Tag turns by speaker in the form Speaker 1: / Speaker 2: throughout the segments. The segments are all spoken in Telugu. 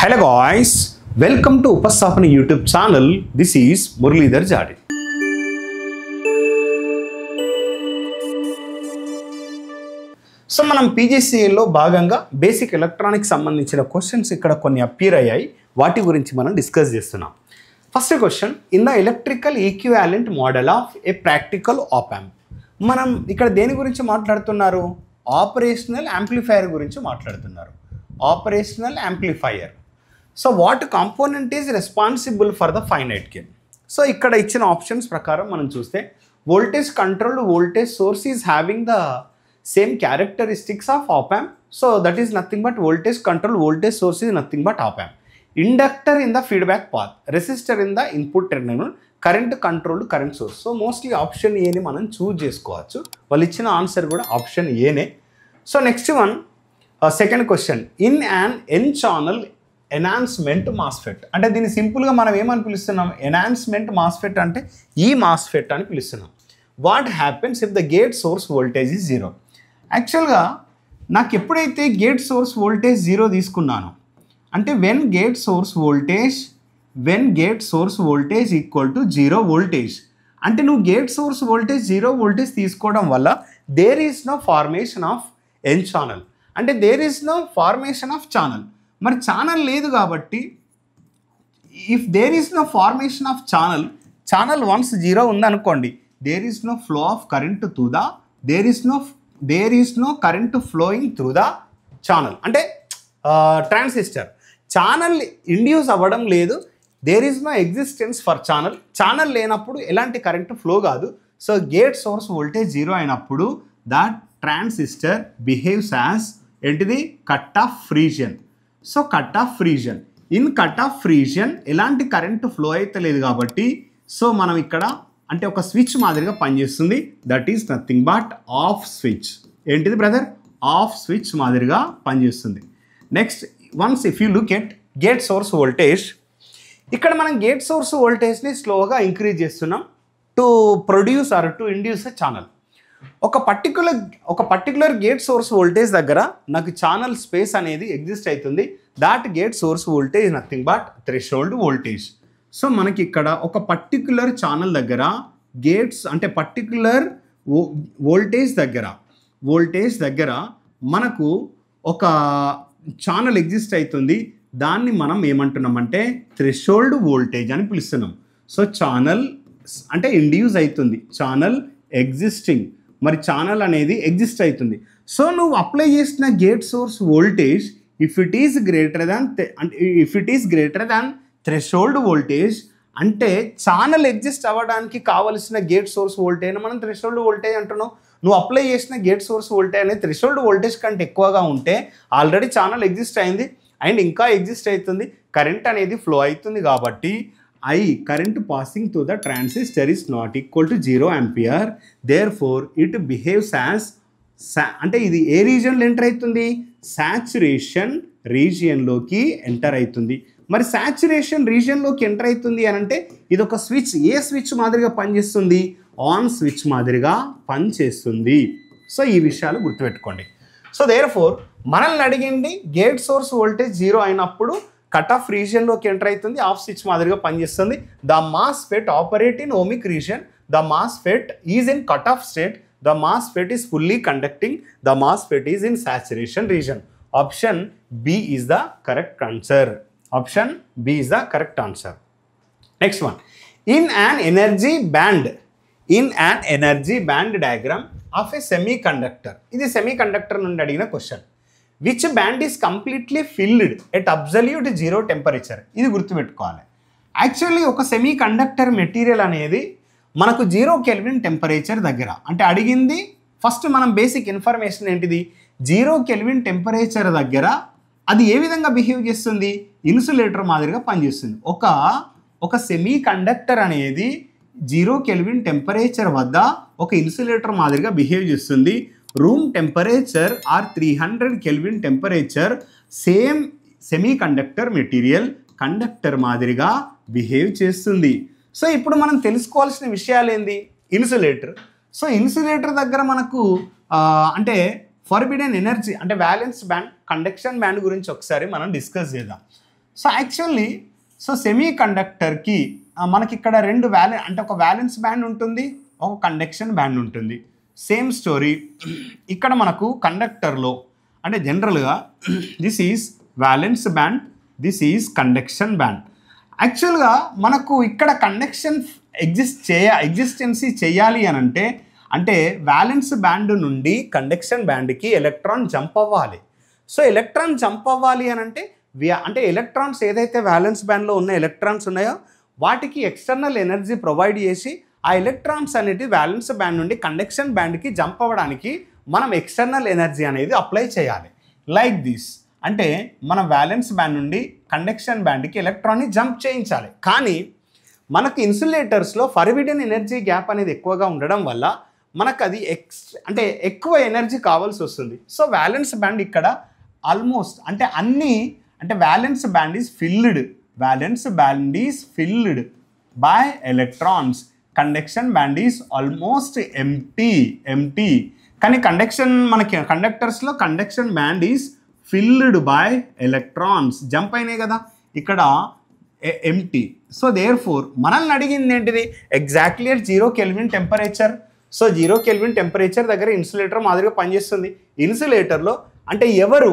Speaker 1: Hello guys, welcome to Upastapana YouTube channel. This is Muralidhar Jade. So మనం పీజీసీఏలో భాగంగా బేసిక్ ఎలక్ట్రానిక్స్ సంబంధించిన క్వశ్చన్స్ ఇక్కడ కొన్ని అపియర్ అయ్యాయి. వాటి గురించి మనం డిస్కస్ చేస్తున్నాం. First question, in the electrical equivalent model of a practical op amp. మనం ఇక్కడ దేని గురించి మాట్లాడుతున్నారు? ఆపరేషనల్ యాంప్లిఫైయర్ గురించి మాట్లాడుతున్నారు. Operational amplifier. So what component is responsible for the finite gain? So ఇక్కడ ఇచ్చిన ఆప్షన్స్ ప్రకారం మనం చూస్తే voltage controlled voltage source is having the same characteristics of op amp. So that is nothing but voltage control voltage source is nothing but op amp. Inductor in the feedback path, resistor in the input terminal, current controlled current source. So mostly option ఏని మనం చూజ్ చేసుకోవచ్చు. వాళ్ళు ఇచ్చిన ఆన్సర్ కూడా ఆప్షన్ ఏనే. So next one, second question, in an N channel enhancement MOSFET. అంటే దీన్ని సింపుల్గా మనం ఏమని పిలుస్తున్నాం? ఎనాన్స్మెంట్ మాస్ఫెట్ అంటే ఈ మాస్ఫెట్ అని పిలుస్తున్నాం. What happens if the gate source voltage is zero? యాక్చువల్గా నాకు ఎప్పుడైతే గేట్ సోర్స్ వోల్టేజ్ జీరో తీసుకున్నాను అంటే when gate source voltage equal to zero voltage అంటే నువ్వు gate source voltage zero voltage తీసుకోవడం వల్ల there is no formation of N channel, అంటే there is no formation of channel. మరి ఛానల్ లేదు కాబట్టి if there is no formation of channel once zero ఉందనుకోండి, there is no flow of current through the there is no current flowing through the channel. అంటే ట్రాన్సిస్టర్ ఛానల్ ఇండ్యూస్ అవ్వడం లేదు. There is no existence for channel లేనప్పుడు ఎలాంటి కరెంట్ ఫ్లో కాదు. So gate source voltage zero అయినప్పుడు దట్ ట్రాన్సిస్టర్ బిహేవ్స్ యాజ్ ఏంటిది? Cut off region. So cut off region, in cut off region ఎలాంటి కరెంట్ ఫ్లో అయితే లేదు కాబట్టి సో మనం ఇక్కడ అంటే ఒక స్విచ్ మాదిరిగా పనిచేస్తుంది. That is nothing but off switch. ఏంటిది బ్రదర్? ఆఫ్ స్విచ్ మాదిరిగా పనిచేస్తుంది. Next once if you look at gate source voltage, ఇక్కడ మనం గేట్ సోర్స్ వోల్టేజ్ని స్లోగా ఇంక్రీజ్ చేస్తున్నాం to produce are to induce a channel. ఒక పర్టికులర్ గేట్ సోర్స్ వోల్టేజ్ దగ్గర నాకు ఛానల్ స్పేస్ అనేది ఎగ్జిస్ట్ అవుతుంది. That gate source voltage nothing but threshold voltage. So మనకి ఇక్కడ ఒక పర్టికులర్ ఛానల్ దగ్గర గేట్స్ అంటే పర్టికులర్ వోల్టేజ్ దగ్గర మనకు ఒక ఛానల్ ఎగ్జిస్ట్ అవుతుంది. దాన్ని మనం ఏమంటున్నామంటే థ్రెషోల్డ్ వోల్టేజ్ అని పిలుస్తున్నాం. సో ఛానల్ అంటే ఇండ్యూస్ అవుతుంది, ఛానల్ ఎగ్జిస్టింగ్, మరి ఛానల్ అనేది ఎగ్జిస్ట్ అవుతుంది. సో నువ్వు అప్లై చేసిన gate source voltage if it is greater than threshold voltage అంటే ఛానల్ ఎగ్జిస్ట్ అవ్వడానికి కావలసిన గేట్ సోర్స్ వోల్టేజ్ మనం థ్రెషోల్డ్ వోల్టేజ్ అంటున్నావు. నువ్వు అప్లై చేసిన గేట్ సోర్స్ వోల్టేజ్ అనేది థ్రెషోల్డ్ వోల్టేజ్ కంటే ఎక్కువగా ఉంటే ఆల్రెడీ ఛానల్ ఎగ్జిస్ట్ అయింది అండ్ ఇంకా ఎగ్జిస్ట్ అవుతుంది, కరెంట్ అనేది ఫ్లో అవుతుంది కాబట్టి current passing to the transistor is not equal to 0 ampere. Therefore it behaves as అంటే ఇది ఏ రీజియన్లో ఎంటర్ అవుతుంది? సాచురేషన్ రీజియన్లోకి ఎంటర్ అవుతుంది. మరి సాచురేషన్ రీజియన్లోకి ఎంటర్ అవుతుంది అని అంటే ఇది ఒక స్విచ్. ఏ స్విచ్ మాదిరిగా పనిచేస్తుంది? ఆన్ స్విచ్ మాదిరిగా పనిచేస్తుంది. సో ఈ విషయాలు గుర్తుపెట్టుకోండి. సో దేర్ ఫోర్ మనల్ని అడిగింది గేట్ సోర్స్ వోల్టేజ్ జీరో అయినప్పుడు కట్ ఆఫ్ రీజియన్లోకి ఎంటర్ అవుతుంది, ఆఫ్ స్విచ్ మాదిరిగా పనిచేస్తుంది. The MOSFET operate in ohmic region, the MOSFET is in cut off state, the MOSFET is fully conducting, the MOSFET is in saturation region. Option B is the correct answer. Option B is the correct answer. Next one, in an energy band diagram of a semi conductor. ఇది సెమీ కండక్టర్ నుండి అడిగిన question. Which band is completely field at absolute zero temperature? ఇది గుర్తుపెట్టుకోవాలి. యాక్చువల్లీ ఒక సెమీ కండక్టర్ మెటీరియల్ అనేది మనకు 0 కెల్విన్ టెంపరేచర్ దగ్గర అంటే అడిగింది ఫస్ట్ మనం బేసిక్ ఇన్ఫర్మేషన్ ఏంటిది? 0 కెల్విన్ టెంపరేచర్ దగ్గర అది ఏ విధంగా బిహేవ్ చేస్తుంది? ఇన్సులేటర్ మాదిరిగా పనిచేస్తుంది. ఒక సెమీ కండక్టర్ అనేది 0 కెల్విన్ టెంపరేచర్ వద్ద ఒక ఇన్సులేటర్ మాదిరిగా బిహేవ్ చేస్తుంది. Room temperature or 300 kelvin temperature same semi conductor material conductor మాదిరిగా బిహేవ్ చేస్తుంది. సో ఇప్పుడు మనం తెలుసుకోవాల్సిన విషయాలు ఏంది? ఇన్సులేటర్. సో ఇన్సులేటర్ దగ్గర మనకు అంటే ఫర్బిడెన్ ఎనర్జీ అంటే వ్యాలెన్స్ బ్యాండ్, కండక్షన్ బ్యాండ్ గురించి ఒకసారి మనం డిస్కస్ చేద్దాం. సో యాక్చువల్లీ సో సెమీ కండక్టర్కి మనకి ఇక్కడ రెండు అంటే ఒక వ్యాలెన్స్ బ్యాండ్ ఉంటుంది, ఒక కండక్షన్ బ్యాండ్ ఉంటుంది. సేమ్ స్టోరీ ఇక్కడ మనకు కండక్టర్లో అంటే జనరల్గా this is valence band, this is conduction band. యాక్చువల్గా మనకు ఇక్కడ కండక్షన్ ఎగ్జిస్టెన్సీ చేయాలి అని అంటే వ్యాలెన్స్ బ్యాండ్ నుండి కండక్షన్ బ్యాండ్కి ఎలక్ట్రాన్ జంప్ అవ్వాలి. సో ఎలక్ట్రాన్ జంప్ అవ్వాలి అని అంటే ఎలక్ట్రాన్స్ ఏదైతే వ్యాలెన్స్ బ్యాండ్లో ఉన్న ఎలక్ట్రాన్స్ ఉన్నాయో వాటికి ఎక్స్టర్నల్ ఎనర్జీ ప్రొవైడ్ చేసి ఆ ఎలక్ట్రాన్స్ అనేది వ్యాలెన్స్ బ్యాండ్ నుండి కండక్షన్ బ్యాండ్కి జంప్ అవ్వడానికి మనం ఎక్స్టర్నల్ ఎనర్జీ అనేది అప్లై చేయాలి. లైక్ దిస్ అంటే మన వ్యాలెన్స్ బ్యాండ్ నుండి కండక్షన్ బ్యాండ్కి ఎలక్ట్రాన్ని జంప్ చేయించాలి. కానీ మనకు ఇన్సులేటర్స్లో ఫర్బిడెన్ ఎనర్జీ గ్యాప్ అనేది ఎక్కువగా ఉండడం వల్ల మనకు అది అంటే ఎక్కువ ఎనర్జీ కావాల్సి వస్తుంది. సో వ్యాలెన్స్ బ్యాండ్ ఇక్కడ ఆల్మోస్ట్ అంటే valence band is filled by electrons, conduction band is almost empty. కానీ మనకి కండక్టర్స్లో conduction band is filled by electrons, jump అయినాయి కదా ఇక్కడ ఎంటీ. సో దేర్ ఫోర్ మనల్ని అడిగింది ఏంటిది, exactly at 0 kelvin temperature. So 0 kelvin temperature దగ్గర ఇన్సులేటర్ మాదిరిగా పనిచేస్తుంది. ఇన్సులేటర్లో అంటే ఎవరు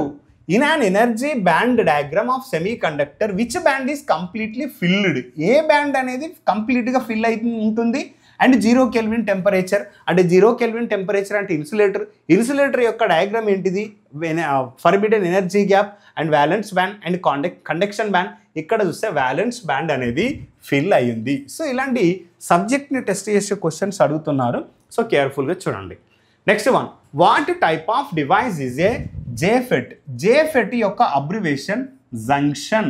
Speaker 1: in an energy band diagram of semi conductor which band is completely field, A band అనేది కంప్లీట్గా ఫిల్ అయి ఉంటుంది అండ్ 0 కెల్విన్ టెంపరేచర్. అంటే 0 కెల్విన్ టెంపరేచర్ అంటే ఇన్సులేటర్ యొక్క డయాగ్రామ్ ఏంటిది, forbidden energy gap and valence band and conduction band. ఇక్కడ చూస్తే వ్యాలెన్స్ బ్యాండ్ అనేది ఫిల్ అయ్యింది. సో ఇలాంటి సబ్జెక్ట్ని టెస్ట్ చేసే క్వశ్చన్స్ అడుగుతున్నారు. సో కేర్ఫుల్గా చూడండి. Next one, what type of device is a JFET? JFET యొక్క abbreviation junction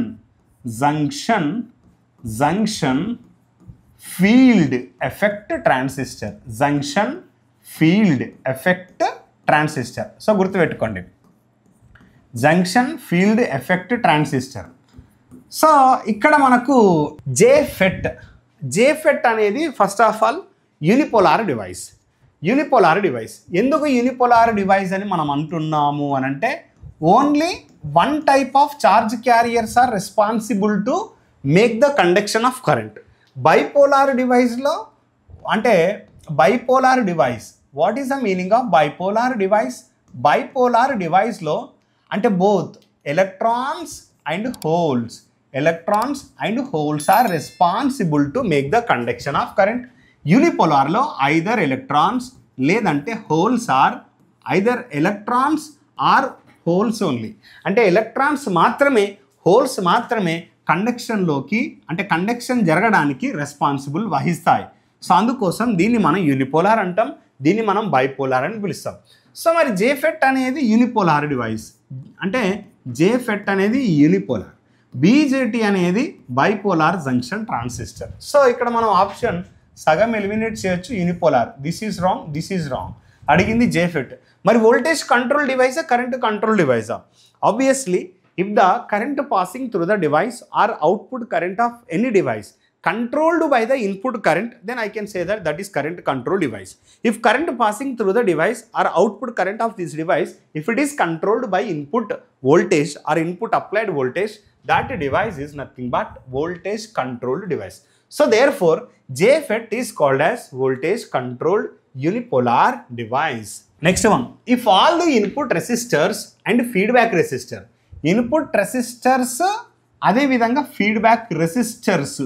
Speaker 1: field effect transistor. Junction field effect transistor. So గుర్తుపెట్టుకోండి, junction field effect transistor. So ఇక్కడ మనకు జేఫెట్ అనేది first of all unipolar device. ఎందుకు యూనిపోలార్ డివైస్ అని మనం అంటున్నాము అని అంటే only one type of charge carriers are responsible to make the conduction of current. Bipolar డివైస్లో అంటే bipolar device, what is the meaning of bipolar device? Bipolar డివైస్లో అంటే both electrons and holes are responsible to make the conduction of current. యూనిపోలార్లో ఐదర్ ఎలక్ట్రాన్స్ లేదంటే హోల్స్ ఆర్ హోల్స్ ఓన్లీ. అంటే ఎలక్ట్రాన్స్ మాత్రమే, హోల్స్ మాత్రమే కండక్షన్లోకి అంటే కండక్షన్ జరగడానికి రెస్పాన్సిబుల్ వహిస్తాయి. సో అందుకోసం దీన్ని మనం యూనిపోలార్ అంటాం, దీన్ని మనం బైపోలార్ అని పిలుస్తాం. సో మరి జేఫెట్ అనేది యూనిపోలార్ డివైస్, అంటే జేఫెట్ అనేది యూనిపోలార్, బీజేటీ అనేది బైపోలార్ జంక్షన్ ట్రాన్సిస్టర్. సో ఇక్కడ మనం ఆప్షన్ సగం ఎలిమినేట్ చేయొచ్చు, యూనిపోలార్. This is wrong. అడిగింది జేఫెట్. మరి వోల్టేజ్ కంట్రోల్ డివైసా, కరెంట్ కంట్రోల్ డివైసా? Obviously if the current passing through the device or output current of any device controlled by the input current, then I can say that is current control device. If current passing through the device or output current of this device, if it is controlled by input voltage or input applied voltage, that device is nothing but voltage controlled device. So therefore JFET is called as voltage controlled unipolar device. Next one, if all the input resistors and feedback resistor, input resistors అదేవిధంగా feedback resistors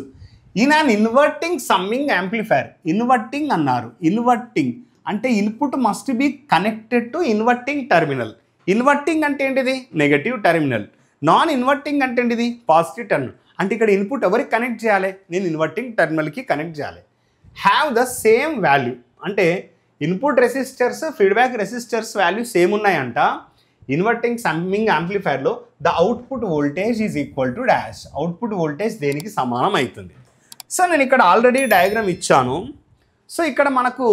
Speaker 1: in an inverting summing amplifier. Inverting అన్నారు, ఇన్వర్టింగ్ అంటే input must be connected to inverting terminal. Inverting అంటే ఏంటిది, నెగటివ్ టెర్మినల్. నాన్ ఇన్వర్టింగ్ అంటే ఏంటిది, పాజిటివ్ టెర్మినల్. అంటే ఇక్కడ ఇన్పుట్ ఎవరికి కనెక్ట్ చేయాలి, నేను ఇన్వర్టింగ్ టెర్మినల్కి కనెక్ట్ చేయాలి. హ్యావ్ ద సేమ్ వాల్యూ, అంటే input resistors feedback resistors value same ఉన్నాయంట. ఇన్వర్టింగ్ సమ్మింగ్ యాంప్లిఫైర్లో the output voltage is equal to dash. Output voltage దేనికి సమానం అవుతుంది? సో నేను ఇక్కడ ఆల్రెడీ డయాగ్రామ్ ఇచ్చాను. సో ఇక్కడ మనకు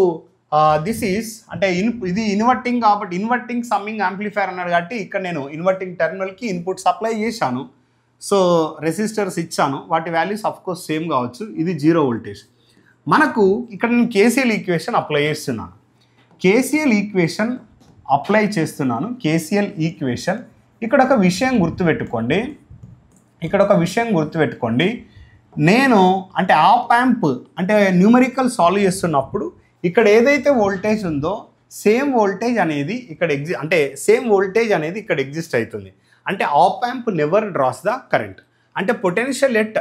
Speaker 1: దిస్ ఈజ్ అంటే ఇది ఇన్వర్టింగ్ కాబట్టి ఇన్వర్టింగ్ సమ్మింగ్ యాంప్లిఫైర్ అన్నాడు కాబట్టి ఇక్కడ నేను ఇన్వర్టింగ్ టెర్మినల్కి ఇన్పుట్ సప్లై చేశాను. సో రెసిస్టర్స్ ఇచ్చాను, వాటి వాల్యూస్ అఫ్కోర్స్ సేమ్ కావచ్చు. ఇది 0 వోల్టేజ్. మనకు ఇక్కడ నేను కేసీఎల్ ఈక్వేషన్ అప్లై చేస్తున్నాను. కేసీఎల్ ఈక్వేషన్ ఇక్కడ ఒక విషయం గుర్తుపెట్టుకోండి. ఇక్కడ ఒక విషయం గుర్తుపెట్టుకోండి, నేను అంటే ఆప్ యాంప్ అంటే న్యూమరికల్ సాల్వ్ చేస్తున్నప్పుడు ఇక్కడ ఏదైతే వోల్టేజ్ ఉందో సేమ్ వోల్టేజ్ అనేది ఇక్కడ ఎగ్జిస్ట్ అవుతుంది. అంటే op amp never draws the current. అంటే potential at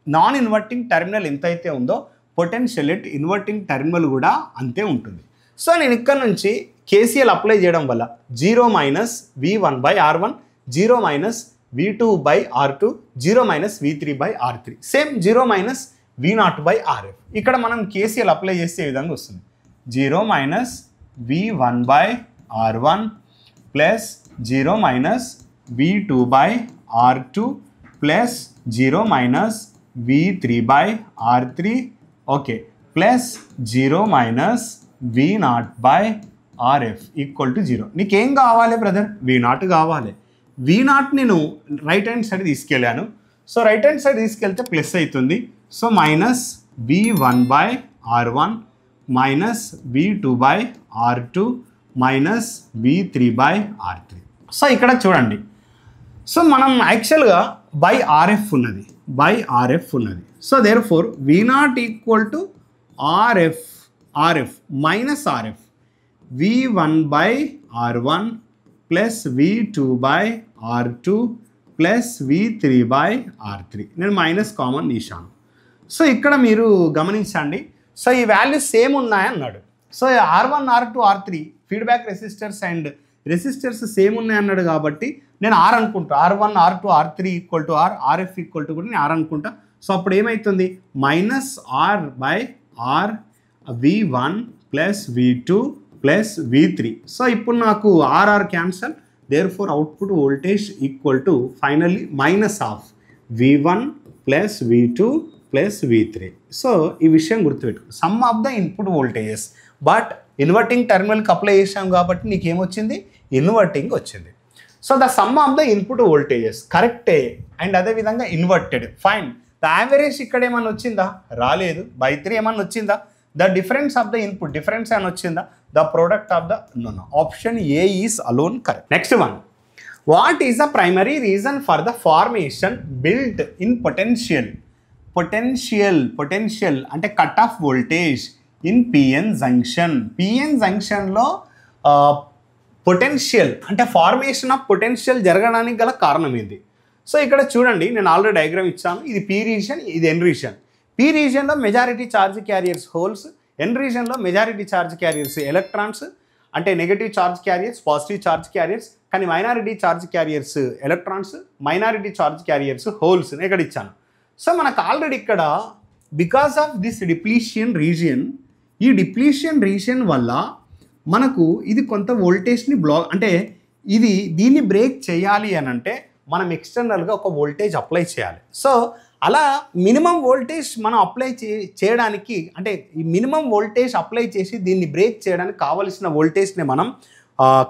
Speaker 1: non inverting terminal ఎంత అయితే ఉందో పొటెన్షియల్ ఎట్ ఇన్వర్టింగ్ టెర్మినల్ కూడా అంతే ఉంటుంది. సో నేను ఇక్కడ నుంచి కేసీఎల్ అప్లై చేయడం వల్ల 0 - V1/R1, 0 - V2/R2, 0 - V3/R3, same 0 - V0/RF. ఇక్కడ మనం కేసీఎల్ అప్లై చేస్తే ఈ విధంగా వస్తుంది. 0 - V1/R1 plus 0 - V2/R2 plus 0 - V3/R3 okay plus 0 - V0/RF equal to 0. నీకేం కావాలి బ్రదర్? V0 కావాలి. V0 నేను రైట్ హ్యాండ్ సైడ్ తీసుకెళ్ళాను. సో రైట్ హ్యాండ్ సైడ్ తీసుకెళ్తే ప్లస్ అవుతుంది. So minus V1/R1 minus V2/R2 minus V3/R3. So ఇక్కడ చూడండి, సో మనం యాక్చువల్గా RF ఉన్నది. So therefore V0 equal to RF minus RF, V1/R1 plus V2/R2 plus V3/R3. నేను మైనస్ కామన్ తీశాను. సో ఇక్కడ మీరు గమనించండి, సో ఈ వాల్యూస్ సేమ్ ఉన్నాయన్నాడు. So R1, R2, R3 feedback resistors and resistors same ఉన్నాయన్నాడు కాబట్టి నేను R అనుకుంటా. R1, R2, R3 equal to R, RF equal to కూడా నేను R అనుకుంటా. సో అప్పుడు ఏమవుతుంది? Minus R/R V1 plus V2 plus V3. So ఇప్పుడు నాకు RR cancel, therefore output voltage equal to finally minus of V1 plus V2 plus V3. So ఈ విషయం గుర్తుపెట్టుకో, sum of the input voltages. But inverting టెర్మినల్కి అప్లై చేసాం కాబట్టి నీకేమొచ్చింది? ఇన్వర్టింగ్ వచ్చింది. So the sum of the input voltages కరెక్టే అండ్ అదేవిధంగా ఇన్వర్టెడ్, ఫైన్. ద యావరేజ్ ఇక్కడ ఏమన్నా వచ్చిందా? రాలేదు. బై 3 ఏమన్నా వచ్చిందా? The difference of the input difference అని వచ్చిందా? The product of the no. Option A is alone correct. Next one, what is the primary reason for the formation built in potential అంటే cut off voltage in PN జంక్షన్లో పొటెన్షియల్ అంటే ఫార్మేషన్ ఆఫ్ పొటెన్షియల్ జరగడానికి గల కారణం ఏంటి? సో ఇక్కడ చూడండి, నేను ఆల్రెడీ డయాగ్రామ్ ఇచ్చాను. ఇది పీ రీజియన్, ఇది ఎన్ రీజియన్. పీ రీజియన్లో majority charge carriers holes, N రీజియన్లో మెజారిటీ ఛార్జ్ క్యారియర్స్ ఎలక్ట్రాన్స్, అంటే negative charge carriers, positive charge carriers. కానీ minority charge carriers electrons, minority charge carriers holes ఇక్కడ ఇచ్చాను. సో మనకు ఆల్రెడీ ఇక్కడ because of this depletion region, ఈ డిప్లీషన్ రీజియన్ వల్ల మనకు ఇది కొంత వోల్టేజ్ని అంటే దీన్ని బ్రేక్ చేయాలి అని అంటే మనం ఎక్స్టర్నల్గా ఒక వోల్టేజ్ అప్లై చేయాలి. సో అలా మినిమం వోల్టేజ్ మనం అప్లై చేయడానికి అంటే ఈ మినిమం వోల్టేజ్ అప్లై చేసి దీన్ని బ్రేక్ చేయడానికి కావలసిన వోల్టేజ్ని మనం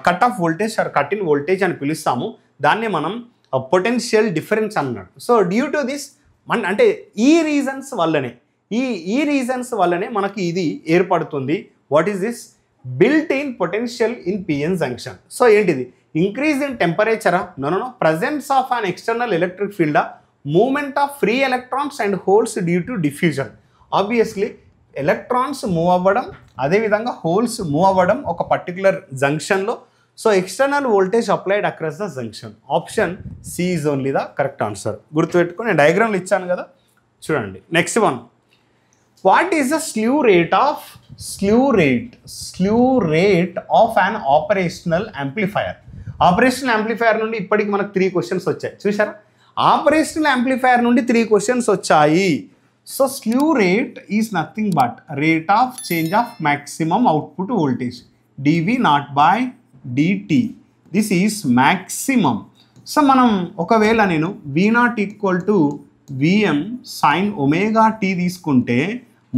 Speaker 1: cut off voltage or cut in voltage అని పిలుస్తాము. దాన్నే మనం పొటెన్షియల్ డిఫరెన్స్ అన్నాడు. సో డ్యూ టు దిస్ అంటే ఈ రీజన్స్ వల్లనే మనకి ఇది ఏర్పడుతుంది. What is this? Built in potential in PN junction. So ఏంటిది? ఇంక్రీజ్ ఇన్ టెంపరేచరా? No. Presence of an external electric ఫీల్డా? Movement of free electrons and holes due to diffusion. Obviously electrons move అవ్వడం, అదేవిధంగా హోల్స్ మూవ్ అవ్వడం ఒక పర్టికులర్ జంక్షన్లో. So external voltage applied across the junction. Option C is only the correct answer. గుర్తుపెట్టుకొని నేను డయాగ్రామ్లు ఇచ్చాను కదా, చూడండి. Next one, what is the slew rate of an operational amplifier? Operational amplifier నుండి ఇప్పటికి మనకు 3 క్వశ్చన్స్ వచ్చాయి, చూసారా? ఆపరేషనల్ యాంప్లిఫైయర్ నుండి 3 క్వశ్చన్స్ వచ్చాయి. So slew rate is nothing but rate of change of maximum output voltage dV0/dt. This is maximum. So మనం ఒకవేళ నేను V0 equal to Vm sin ωt తీసుకుంటే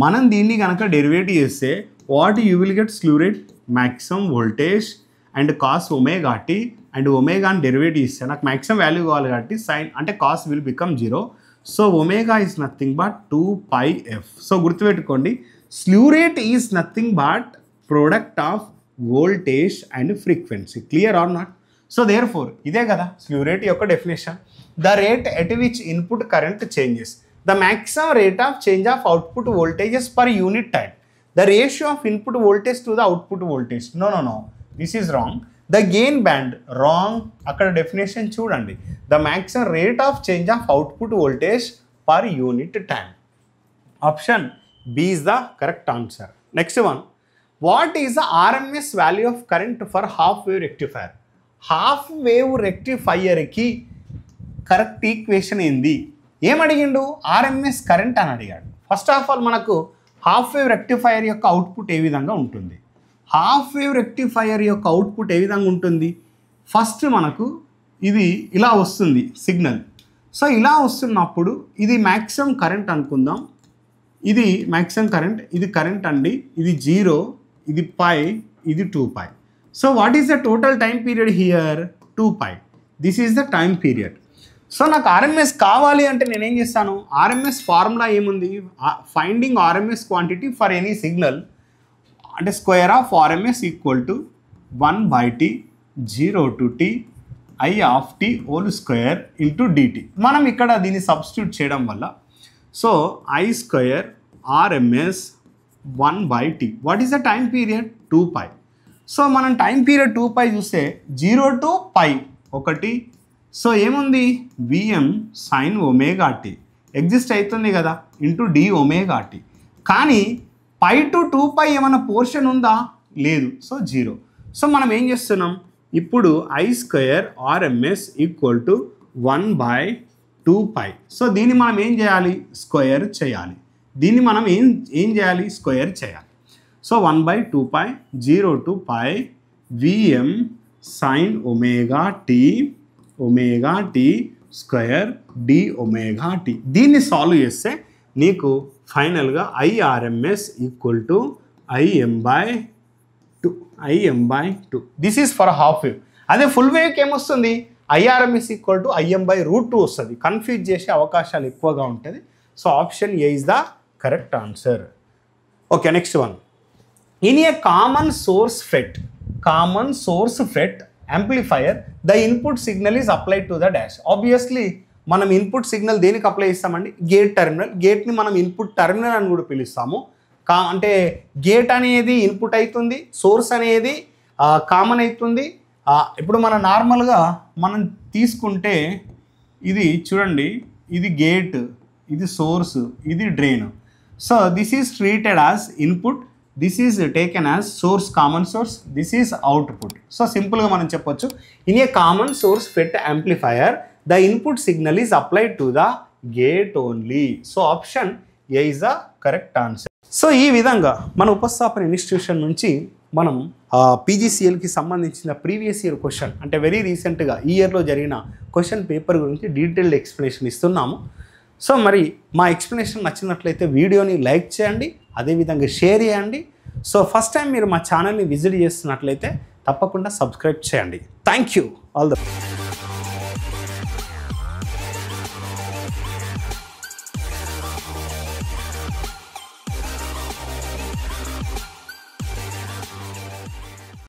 Speaker 1: మనం దీన్ని కనుక డెరివేట్ చేస్తే what you will get? Slew rate maximum voltage and cos ωt and ఒమేగాని డెరివేట్ ఇస్తే నాకు మ్యాక్సిమం వాల్యూ కావాలి కాబట్టి సైన్ అంటే cos will become 0. So omega is nothing but 2πf. So గుర్తుపెట్టుకోండి, slew rate is nothing but product of voltage and frequency. Clear or not? So therefore ఇదే కదా స్లీవ్ రేట్ యొక్క definition. the rate at which input current changes. The maximum rate of change of output voltages per unit time. The ratio of input voltage to the output voltage. No. This is wrong. The gain band, wrong. Akkada definition chudandi. The maximum rate of change of output voltage per unit time. Option B is the correct answer. Next one. What is the RMS value of current for half wave rectifier? Half wave rectifier ki correct equation ఏంది? ఏం అడిగిండు? ఆర్ఎంఎస్ కరెంట్ అని అడిగాడు. ఫస్ట్ ఆఫ్ ఆల్ మనకు హాఫ్ వేవ్ రెక్టిఫైయర్ యొక్క అవుట్పుట్ ఏ విధంగా ఉంటుంది? హాఫ్ వేవ్ రెక్టిఫైయర్ యొక్క అవుట్పుట్ ఏ విధంగా ఉంటుంది? ఫస్ట్ మనకు ఇది ఇలా వస్తుంది సిగ్నల్. సో ఇలా వస్తున్నప్పుడు ఇది మ్యాక్సిమం కరెంట్ అనుకుందాం. ఇది మ్యాక్సిమం కరెంట్, ఇది కరెంట్ అండి, ఇది 0, ఇది పై, ఇది 2π. So what is the total time period here? 2π. This is the time period. So నాకు ఆర్ఎంఎస్ కావాలి అంటే నేనేం చేస్తాను? ఆర్ఎంఎస్ ఫార్ములా ఏముంది? Finding RMS quantity for any signal అంటే square of RMS equal to 1/t 0 to t I of t whole square into dt. మనం ఇక్కడ దీన్ని సబ్స్టిట్యూట్ చేయడం వల్ల so I square RMS 1/t. What is the time period? 2π. So మనం టైం పీరియడ్ 2π చూస్తే 0 to π ఒకటి. సో ఏముంది? Vm sin omega t exist అవుతుంది కదా ఇంటూ d ఒమేగా టీ. కానీ π to 2π ఏమైనా పోర్షన్ ఉందా? లేదు. సో 0. సో మనం ఏం చేస్తున్నాం ఇప్పుడు? I square RMS equal to 1/2π. So దీన్ని మనం ఏం చేయాలి? స్క్వేర్ చేయాలి. దీన్ని మనం ఏం చేయాలి? స్క్వేర్ చేయాలి. So 1/2π 0 to π Vm sin omega t square d omega t. దీన్ని సాల్వ్ చేస్తే నీకు ఫైనల్గా IRMS equal to Im/2. This is for half wave. అదే ఫుల్ వేవ్కి ఏమొస్తుంది? IRMS ఈక్వల్ టు Im/√2 వస్తుంది. కన్ఫ్యూజ్ చేసే అవకాశాలు ఎక్కువగా ఉంటుంది. So option A is the correct answer. Okay, next one. In a common source FET amplifier, the input signal is applied to the dash. Obviously మనం ఇన్పుట్ సిగ్నల్ దేనికి అప్లై చేస్తామండి? Gate terminal. గేట్ని మనం ఇన్పుట్ టెర్మినల్ అని కూడా పిలుస్తాము. అంటే గేట్ అనేది ఇన్పుట్ అవుతుంది, సోర్స్ అనేది కామన్ అవుతుంది. ఇప్పుడు మనం నార్మల్గా మనం తీసుకుంటే ఇది చూడండి, ఇది గేట్, ఇది సోర్స్, ఇది drain. So this is treated as input, this is taken as source, common source, this is output. So సింపుల్గా మనం చెప్పొచ్చు, in a common source FET amplifier the input signal is applied to the gate only. So option A is the correct answer. So ఈ విధంగా మన ఉపస్థాపన ఇన్స్టిట్యూషన్ నుంచి మనం పీజీసీఎల్కి సంబంధించిన ప్రీవియస్ ఇయర్ క్వశ్చన్ అంటే వెరీ రీసెంట్గా ఈ ఇయర్లో జరిగిన క్వశ్చన్ పేపర్ గురించి డీటెయిల్డ్ ఎక్స్ప్లెనేషన్ ఇస్తున్నాము. సో మరి మా ఎక్స్ప్లెనేషన్ నచ్చినట్లయితే వీడియోని లైక్ చేయండి, అదేవిధంగా షేర్ చేయండి. సో ఫస్ట్ టైం మీరు మా ఛానల్ని విజిట్ చేస్తున్నట్లయితే తప్పకుండా సబ్స్క్రైబ్ చేయండి. Thank you. All the